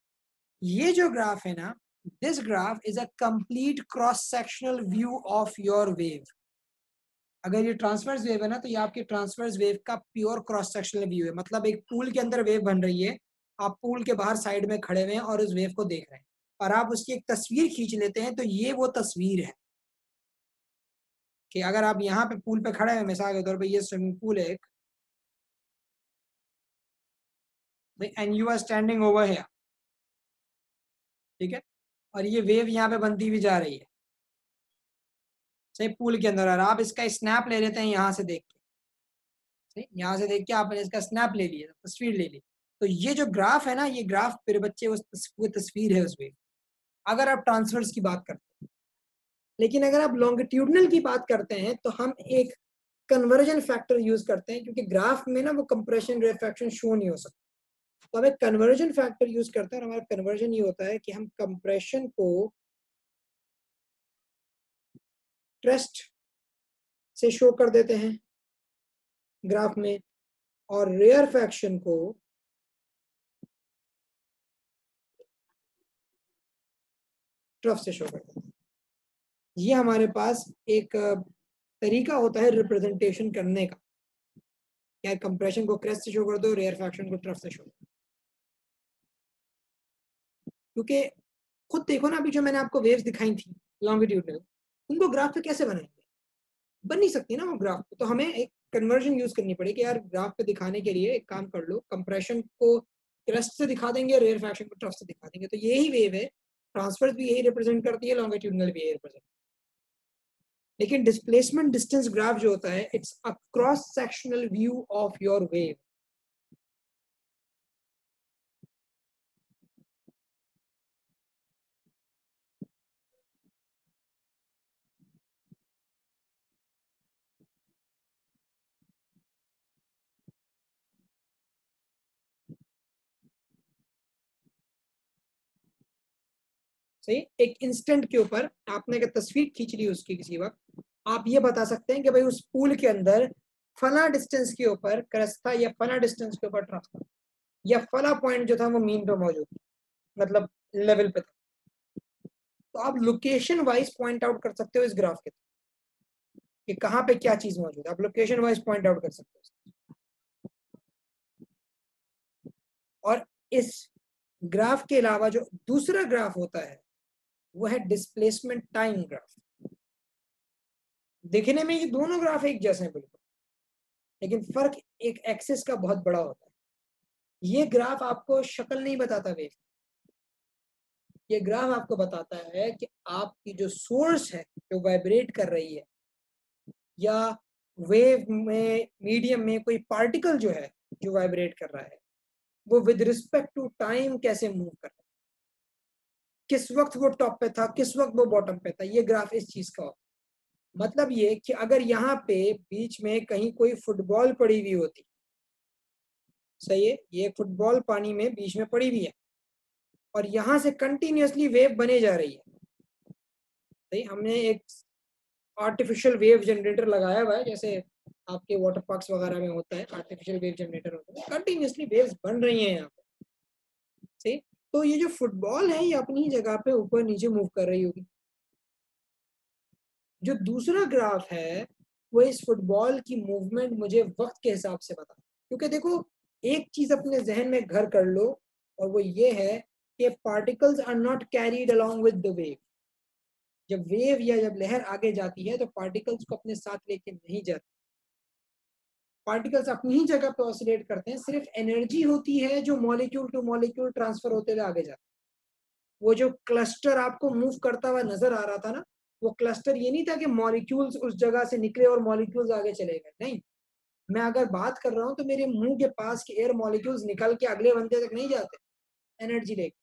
ये जो ग्राफ है ना, this graph is a complete cross sectional view of your wave. अगर ये ट्रांसवर्स वेव है ना, तो ये आपके ट्रांसवर्स वेव का प्योर क्रॉस सेक्शनल व्यू है। मतलब एक पूल के अंदर वेव बन रही है, आप पूल के बाहर साइड में खड़े हुए हैं और उस वेव को देख रहे हैं, और आप उसकी एक तस्वीर खींच लेते हैं, तो ये वो तस्वीर है कि अगर आप यहाँ पे पूल पे खड़े हैं, मिसाल के तौर पे ये स्विमिंग पूल है एक, and you are standing over here, ठीक है, और ये वेव यहाँ पे बनती हुई जा रही है सही पूल के अंदर, और आप इसका स्नैप ले लेते हैं यहाँ से देख के, सही, यहाँ से देख के आपने इसका स्नैप ले लिया, तस्वीर ले ली, तो ये जो ग्राफ है ना, ये ग्राफ मेरे बच्चे वो तस्वीर है उस वेव, अगर आप ट्रांसफर्स की बात करते हैं। लेकिन अगर आप लॉन्गिट्यूडनल की बात करते हैं तो हम एक कन्वर्जन फैक्टर यूज करते हैं, क्योंकि ग्राफ में ना वो कंप्रेशन रिफ्रैक्शन शो नहीं हो सकता, तो हम एक कन्वर्जन फैक्टर यूज करते हैं, और हमारा कन्वर्जन ये होता है कि हम कंप्रेशन को क्रेस्ट से शो कर देते हैं ग्राफ में, और रेयर फैक्शन को ट्रफ से शो कर देते हैं। ये हमारे पास एक तरीका होता है रिप्रेजेंटेशन करने का, क्या कंप्रेशन को क्रेस्ट से शो कर दो, रेयर फैक्शन को ट्रफ से शो कर दो। क्योंकि खुद देखो ना, अभी जो मैंने आपको वेव्स दिखाई थी लॉन्गिट्यूडनल, उनको ग्राफ पे कैसे बनाएंगे, बन नहीं सकती ना वो ग्राफ पे, तो हमें एक कन्वर्जन यूज करनी पड़ेगी। यार ग्राफ पे दिखाने के लिए एक काम कर लो, कंप्रेशन को क्रेस्ट से दिखा देंगे, रेयर फैक्शन को ट्रफ से दिखा देंगे, तो यही वेव है, ट्रांसफर्स भी यही रिप्रेजेंट करती है, लॉन्गिट्यूडनल भी यही रिप्रेजेंट। लेकिन डिस्प्लेसमेंट डिस्टेंस ग्राफ जो होता है, it's a cross sectional view of your wave. सही, एक इंस्टेंट के ऊपर आपने अगर तस्वीर खींच ली उसकी किसी वक्त, आप ये बता सकते हैं कि भाई उस पूल के अंदर फला डिस्टेंस के ऊपर क्रस्ट था, या फला डिस्टेंस के ऊपर ट्रफ था, या फला पॉइंट जो था वो मीन पे मौजूद था, मतलब लेवल पे था। तो आप लोकेशन वाइज पॉइंट आउट कर सकते हो इस ग्राफ के कि कहाँ पे क्या चीज मौजूद है, आप लोकेशन वाइज पॉइंट आउट कर सकते हो। और इस ग्राफ के अलावा जो दूसरा ग्राफ होता है वो है डिस्प्लेसमेंट टाइम ग्राफ। देखने में ये दोनों ग्राफ एक जैसे हैं बिल्कुल, लेकिन फर्क एक एक्सिस का बहुत बड़ा होता है। ये ग्राफ आपको शक्ल नहीं बताता वेव, ये ग्राफ आपको बताता है कि आपकी जो सोर्स है जो वाइब्रेट कर रही है, या वेव में मीडियम में कोई पार्टिकल जो है जो वाइब्रेट कर रहा है, वो विद रिस्पेक्ट टू टाइम कैसे मूव कर रहा है, किस वक्त वो टॉप पे था, किस वक्त वो बॉटम पे था। ये ग्राफ इस चीज का होता है। मतलब ये कि अगर यहाँ पे बीच में कहीं कोई फुटबॉल पड़ी हुई होती, सही है, ये फुटबॉल पानी में बीच में पड़ी हुई है और यहाँ से कंटिन्यूअसली वेव बने जा रही है, सही, हमने एक आर्टिफिशियल वेव जनरेटर लगाया हुआ है, जैसे आपके वाटर पार्क्स वगैरह में होता है, आर्टिफिशियल वेव जनरेटर होता है, कंटिन्यूअसली वेव्स बन रही हैं यहाँ पे, सही। तो ये जो फुटबॉल है ये अपनी ही जगह पे ऊपर नीचे मूव कर रही होगी। जो दूसरा ग्राफ है वो इस फुटबॉल की मूवमेंट मुझे वक्त के हिसाब से बता, क्योंकि देखो एक चीज अपने जहन में घर कर लो, और वो ये है कि particles are not carried along with the wave. जब वेव या जब लहर आगे जाती है तो पार्टिकल्स को अपने साथ लेके नहीं जाती, पार्टिकल्स अपनी ही जगह पे ऑसिलेट करते हैं, सिर्फ एनर्जी होती है जो मॉलिक्यूल टू मॉलिक्यूल ट्रांसफर होते हुए आगे जाती है। वो जो क्लस्टर आपको मूव करता हुआ नजर आ रहा था ना, वो क्लस्टर ये नहीं था कि मॉलिक्यूल्स उस जगह से निकले और मॉलिक्यूल्स आगे चले गए, नहीं। मैं अगर बात कर रहा हूँ तो मेरे मुंह के पास के एयर मॉलिक्यूल्स निकल के अगले बंदे तक नहीं जाते एनर्जी लेके।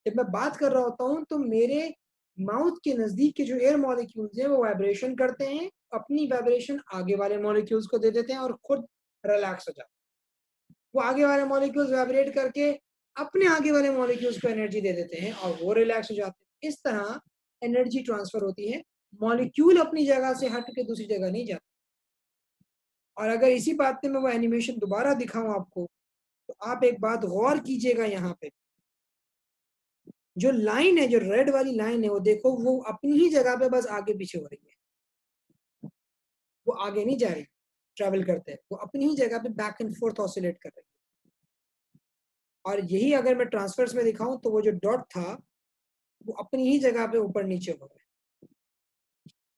जब मैं बात कर रहा होता हूँ तो मेरे माउथ के नजदीक के जो एयर मॉलिक्यूल्स हैं वो वाइब्रेशन करते हैं, अपनी वाइब्रेशन आगे वाले मॉलिक्यूल्स को दे देते हैं और खुद रिलैक्स हो जाते हैं। वो आगे वाले मॉलिक्यूल्स वाइब्रेट करके अपने आगे वाले मॉलिक्यूल्स को एनर्जी दे देते हैं और वो रिलैक्स हो जाते हैं। इस तरह एनर्जी ट्रांसफर होती है, मॉलिक्यूल अपनी जगह से हट के दूसरी जगह नहीं जाता। और अगर इसी बात पे मैं वो एनिमेशन दोबारा दिखाऊं आपको, तो आप एक बात गौर कीजिएगा, यहाँ पे जो लाइन है, जो रेड वाली लाइन है, वो देखो वो अपनी ही जगह पे बस आगे पीछे हो रही है, वो आगे नहीं जा रही ट्रेवल करते हैं, वो अपनी ही जगह पे बैक एंड फोर्थ ऑसिलेट कर रही है। और यही अगर मैं ट्रांसफर्स में दिखाऊं तो वो जो डॉट था वो अपनी ही जगह पे ऊपर नीचे हो रहा है।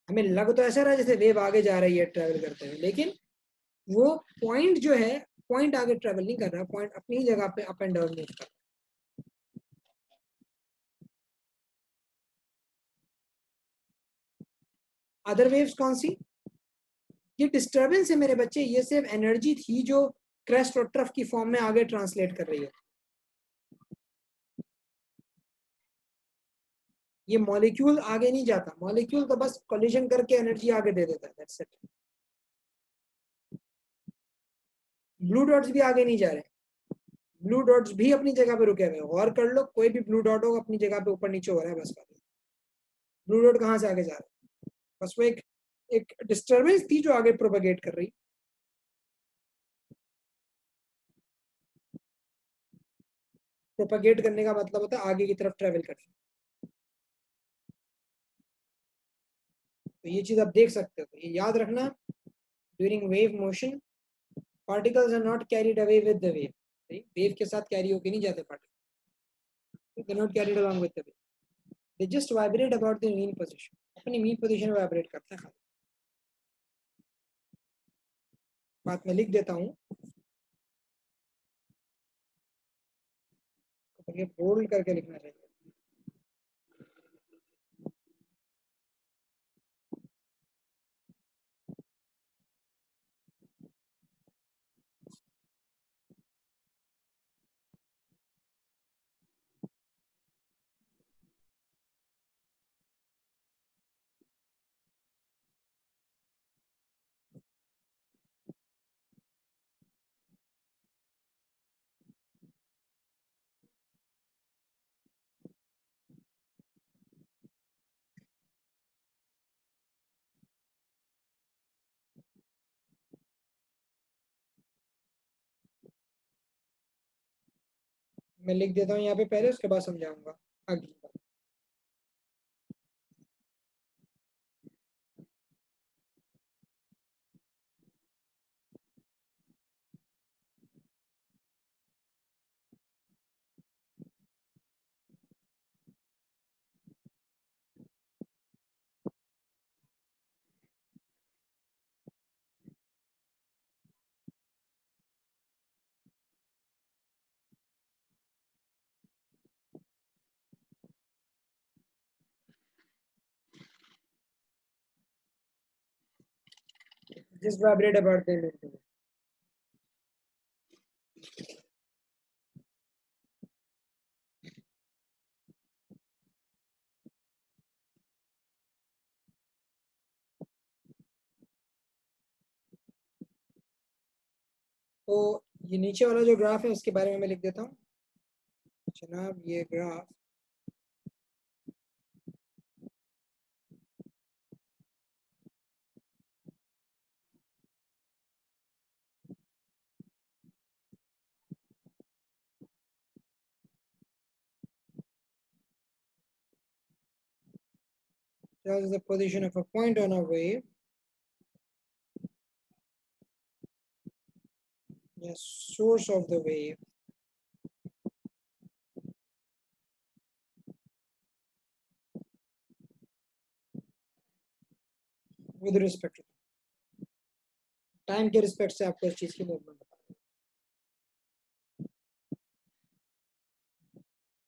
हमें लग तो ऐसा रहा जैसे वेव आगे जा रही है ट्रेवल करते हुए, लेकिन वो पॉइंट जो है, पॉइंट आगे ट्रेवल नहीं कर रहा, पॉइंट अपनी ही जगह पे अप एंड डाउन मूव कर रहा है। अदर वेव्स कौन सी? ये डिस्टर्बेंस है मेरे बच्चे, ये सिर्फ एनर्जी थी जो क्रेस्ट और ट्रफ की फॉर्म में आगे ट्रांसलेट कर रही है। ये मॉलिक्यूल आगे नहीं जाता, मॉलिक्यूल तो बस कोलिजन करके एनर्जी आगे दे देता है, दैट्स इट। ब्लू डॉट्स भी आगे नहीं जा रहे, ब्लू डॉट्स भी अपनी जगह पे रुके हुए हैं। गौर कर लो, कोई भी ब्लू डॉट होगा अपनी जगह पे ऊपर नीचे हो रहा है बस। ब्लू डॉट कहाँ से आगे जा रहा है? बस वो एक डिस्टर्बेंस थी जो आगे प्रोपेगेट कर रही। प्रोपेगेट करने का मतलब होता है आगे की तरफ ट्रेवल करना। तो ये चीज आप देख सकते हो, तो ये याद रखना, during wave motion particles are not carried away with the wave. Wave के साथ कैरी होके नहीं जाते particle, they not carried along with the wave, they just vibrate about the mean position, अपनी मीन पोजीशन में वाइब्रेट करते हैं। बात मैं लिख देता हूँ, ये बोल्ड करके लिखना चाहिए। मैं लिख देता हूँ यहाँ पे पहले, उसके बाद समझाऊंगा अगली बार। Just vibrate about the interval. तो ये नीचे वाला जो ग्राफ है उसके बारे में मैं लिख देता हूँ जनाब। ये graph tells the position of a point on a wave. The source of the wave with respect to time के रिस्पेक्ट से आपको इस चीज की मूवमेंट बता।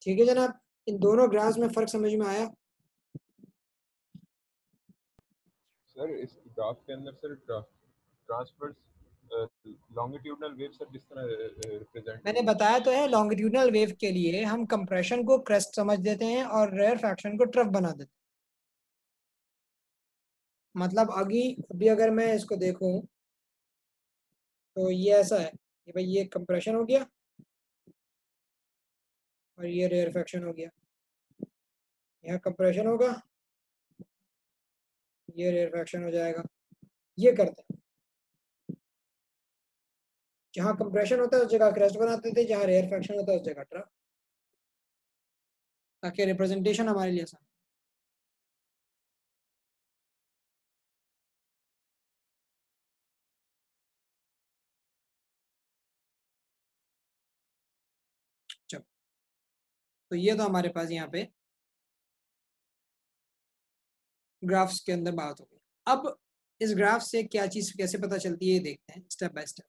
ठीक है जनाब, इन दोनों ग्राफ्स में फर्क समझ में आया? सर इस ग्राफ के अंदर sir transverse longitudinal wave sir किस तरह रिप्रेजेंट? मैंने बताया तो है, लॉन्गिट्यूडनल वेव के लिए हम कंप्रेशन को क्रेस्ट समझ देते हैं और रेयरफैक्शन को ट्रफ बना देते हैं। मतलब अभी अगर मैं इसको देखूं तो ये ऐसा है कि भाई ये कंप्रेशन हो गया और ये रेयरफैक्शन हो गया। यहाँ कंप्रेशन होगा, ये रेयरफैक्शन हो जाएगा। ये करते हैं, जहाँ कंप्रेशन होता है उस जगह क्रेस्ट बनाते थे, जहाँ रेयरफैक्शन होता है उस जगह ट्रफ, ताकि रिप्रेजेंटेशन हमारे लिए आसान। चलो, तो ये तो हमारे पास यहाँ पे ग्राफ्स के अंदर बात हो गई। अब इस ग्राफ से क्या चीज कैसे पता चलती है ये देखते हैं स्टेप बाय स्टेप।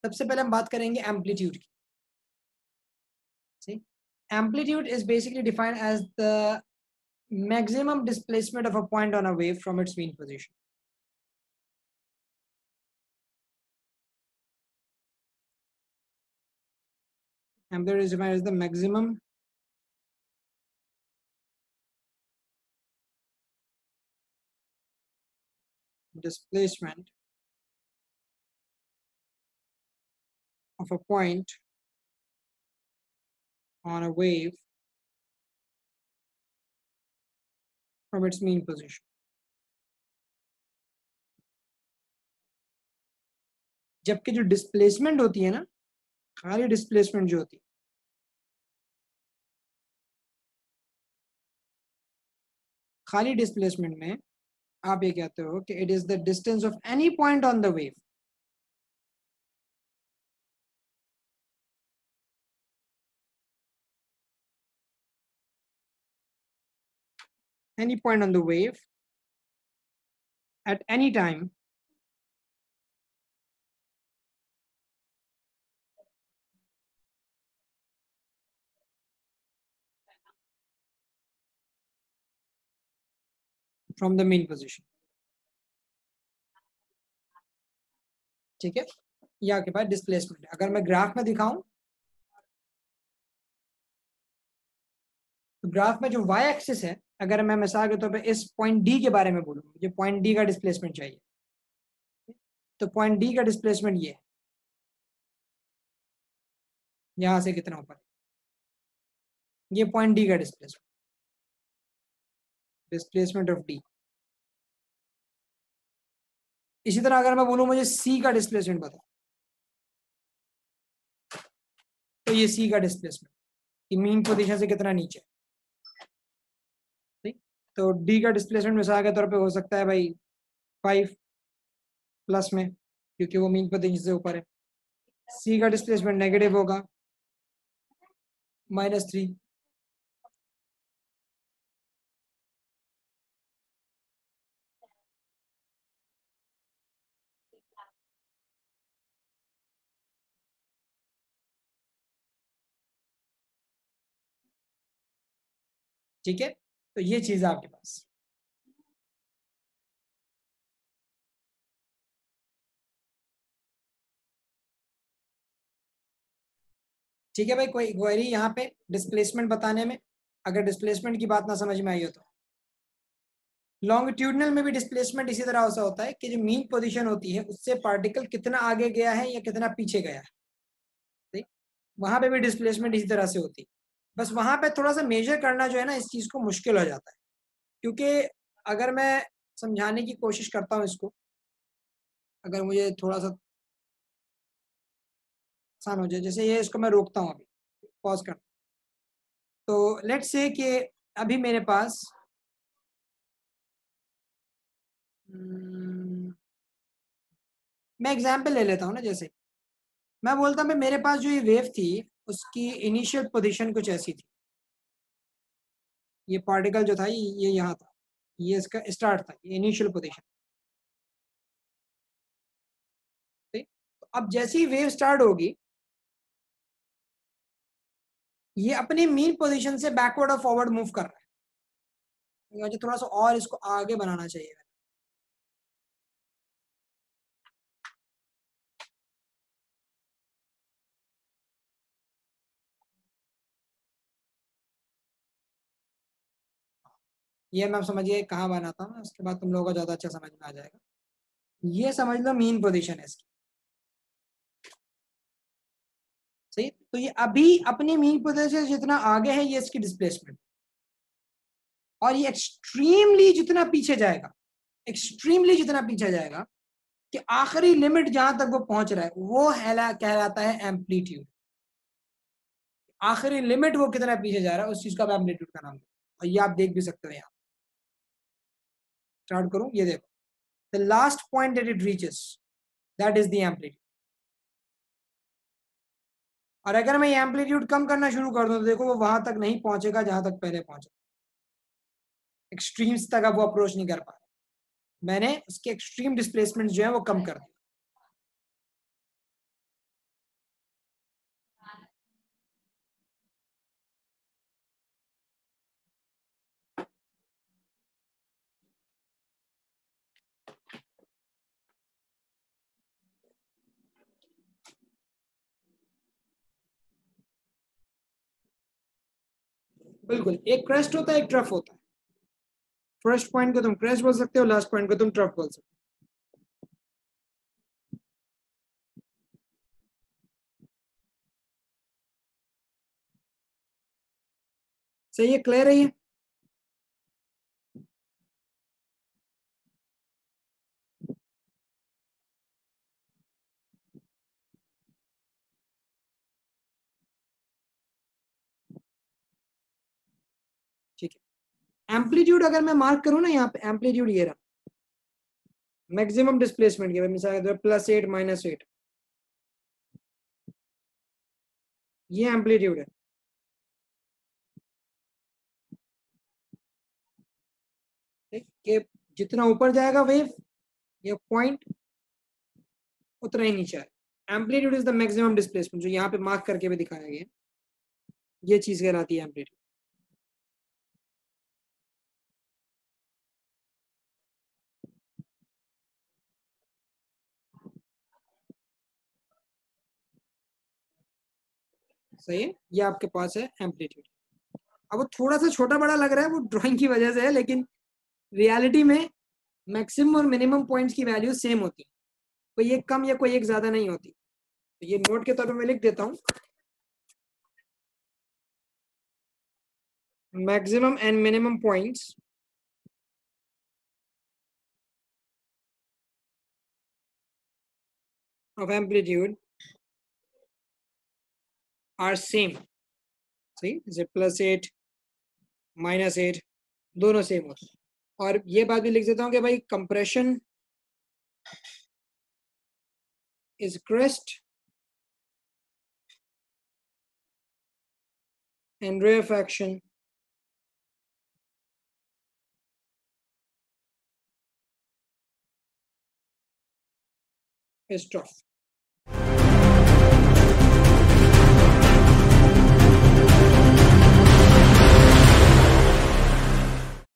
सबसे पहले हम बात करेंगे एम्पलीट्यूड की। Amplitude is basically defined as the maximum displacement of a point on a wave from its mean position. Amplitude is defined as the maximum displacement of a point on a wave from its mean position. जबकि जो displacement होती है ना, खाली displacement जो होती है, खाली डिस्प्लेसमेंट में आप ये कहते हो कि it is the distance of any point on the wave on the wave at any time from the mean position. ठीक है, यहाँ के बाद डिस्प्लेसमेंट। अगर मैं ग्राफ में दिखाऊं तो ग्राफ में जो वाई एक्सिस है, अगर मैं मिसाल के तौर पे इस पॉइंट डी के बारे में बोलूं, मुझे पॉइंट डी का डिस्प्लेसमेंट चाहिए, तो पॉइंट डी का डिस्प्लेसमेंट ये है, यहां से कितना ऊपर, ये पॉइंट डी का डिस्प्लेसमेंट ऑफ डी। इसी तरह अगर मैं बोलूं मुझे सी का डिस्प्लेसमेंट बता, तो तो ये सी का डिस्प्लेसमेंट कि मीन पोजीशन से कितना नीचे, ठीक। तो डी का डिस्प्लेसमेंट मिसाल के तौर पे हो सकता है भाई 5 प्लस में, क्योंकि वो मीन पोजीशन से ऊपर है। सी का डिस्प्लेसमेंट नेगेटिव होगा -3। ठीक है, तो ये चीज है आपके पास। ठीक है भाई, कोई क्वेरी यहाँ पे डिस्प्लेसमेंट बताने में? अगर डिस्प्लेसमेंट की बात ना समझ में आई हो तो लॉन्गिट्यूडनल में भी डिस्प्लेसमेंट इसी तरह से होता है कि जो मीन पोजीशन होती है उससे पार्टिकल कितना आगे गया है या कितना पीछे गया है, ठीक। वहां पे भी डिस्प्लेसमेंट इसी तरह से होती है, बस वहां पे थोड़ा सा मेजर करना जो है ना इस चीज को मुश्किल हो जाता है, क्योंकि अगर मैं समझाने की कोशिश करता हूँ इसको, अगर मुझे थोड़ा सा आसान हो जाए, जैसे ये इसको मैं रोकता हूँ, अभी पॉज करता हूँ। तो लेट्स से कि अभी मेरे पास मैं एग्जाम्पल ले लेता हूँ ना, जैसे मैं बोलता हूँ मेरे पास जो ये वेव थी उसकी इनिशियल पोजीशन कुछ ऐसी थी, ये पार्टिकल जो था ये यहाँ था, ये इसका स्टार्ट था, ये इनिशियल पोजीशन, ठीक। तो अब जैसे ही वेव स्टार्ट होगी ये अपनी मीन पोजीशन से बैकवर्ड और फॉरवर्ड मूव कर रहा है। मुझे थोड़ा सा और इसको आगे बनाना चाहिए। ये मैं समझिए कहाँ बनाता हूँ, उसके बाद तुम लोगों को ज्यादा अच्छा समझ में आ जाएगा। ये समझ लो मीन पोजीशन है इसकी, सही। तो ये अभी अपनी मीन पोजीशन जितना आगे है ये इसकी डिस्प्लेसमेंट, और ये एक्सट्रीमली जितना पीछे जाएगा, एक्सट्रीमली जितना पीछे जाएगा कि आखिरी लिमिट जहां तक वो पहुंच रहा है वो कहलाता है एम्पलीट्यूड। आखिरी लिमिट वो कितना पीछे जा रहा है उस चीज का एम्पलीट्यूड का नाम है। और ये आप देख भी सकते हो, यहाँ स्टार्ट करूं, ये देखो the last point that it reaches that is the amplitude. और अगर मैं एम्पलीट्यूड कम करना शुरू कर दूं तो देखो वो वहां तक नहीं पहुंचेगा जहां तक पहले पहुंचा, एक्सट्रीम्स तक अब वो अप्रोच नहीं कर पा रहा, मैंने उसके एक्सट्रीम डिस्प्लेसमेंट जो है वो कम कर दिया। बिल्कुल, एक क्रेस्ट होता है एक ट्रफ होता है। फर्स्ट पॉइंट को तुम क्रेस्ट बोल सकते हो, लास्ट पॉइंट को तुम ट्रफ बोल सकते हो। सही है, क्लियर है ये? ठीक है, एम्पलीट्यूड अगर मैं मार्क करूं ना यहाँ पे, एम्पलीट्यूड ये रहा, मैक्सिमम डिस्प्लेसमेंट के मिसाल +8 -8, ये एम्पलीट्यूड है। ठीक, कि जितना ऊपर जाएगा वेव या पॉइंट उतना ही नीचे है। Amplitude is the maximum displacement, जो यहाँ पे मार्क करके भी दिखाया गया, ये चीज कहलाती है एम्पलीट्यूड। सही है, ये आपके पास है एम्पलीट्यूड। अब वो थोड़ा सा छोटा बड़ा लग रहा है, वो ड्राइंग की वजह से है, लेकिन रियलिटी में मैक्सिमम और मिनिमम पॉइंट्स की वैल्यू सेम होती है, कोई एक कम या कोई एक ज्यादा नहीं होती। तो ये नोट के तौर पर मैं लिख देता हूँ, maximum and minimum points of amplitude are same, सही, जैसे +8 -8 दोनों सेम होते हैं। और ये बात भी लिख देता हूँ कि भाई compression is crest and rarefaction is trough.